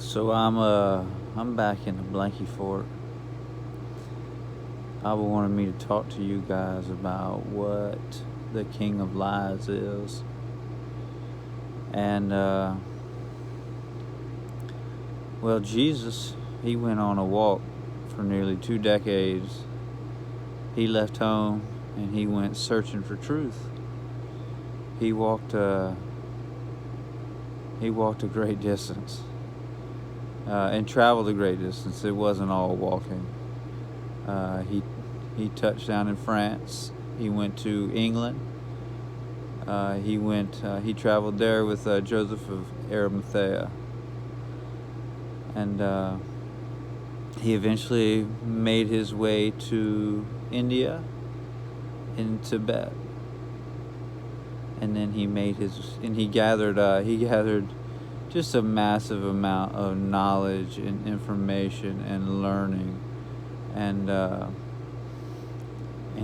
So I'm back in the Blanky Fort. Abba wanted me to talk to you guys about what the King of Lies is. And well, Jesus, he went on a walk for nearly 2 decades. He left home and he went searching for truth. He walked a great distance. And traveled a great distance. It wasn't all walking. He touched down in France. He went to England. He traveled there with Joseph of Arimathea, and he eventually made his way to India, in Tibet, and then he gathered just a massive amount of knowledge and information and learning, and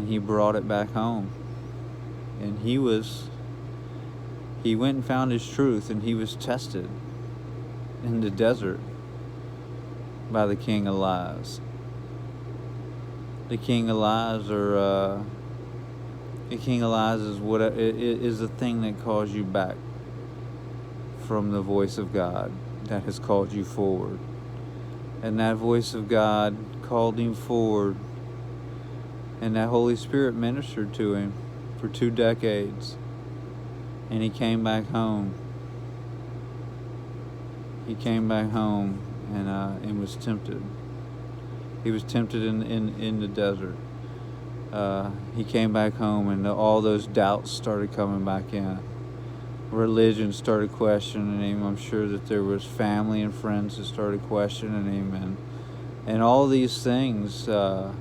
he brought it back home. And he went and found his truth, and he was tested in the desert by the King of Lies. The King of Lies is the thing that calls you back from the voice of God that has called you forward. And that voice of God called him forward, and that Holy Spirit ministered to him for 2 decades, and he came back home. He came back home and was tempted. He was tempted in the desert. He came back home, and all those doubts started coming back in. Religion started questioning him. I'm sure that there was family and friends that started questioning him, and all these things. They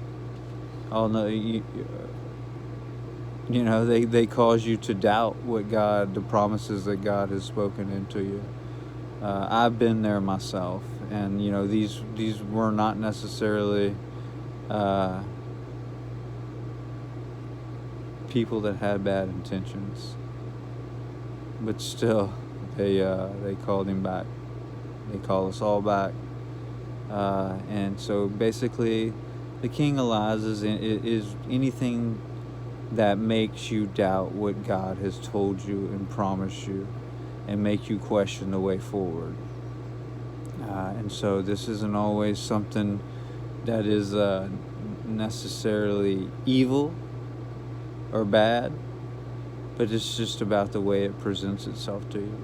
cause you to doubt the promises that God has spoken into you. I've been there myself, and these were not necessarily people that had bad intentions, but still, they called him back. They call us all back, and so basically, the King of Lies is anything that makes you doubt what God has told you and promised you, and make you question the way forward. And so this isn't always something that is necessarily evil or bad, but it's just about the way it presents itself to you.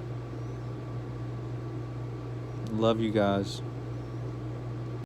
Love you guys.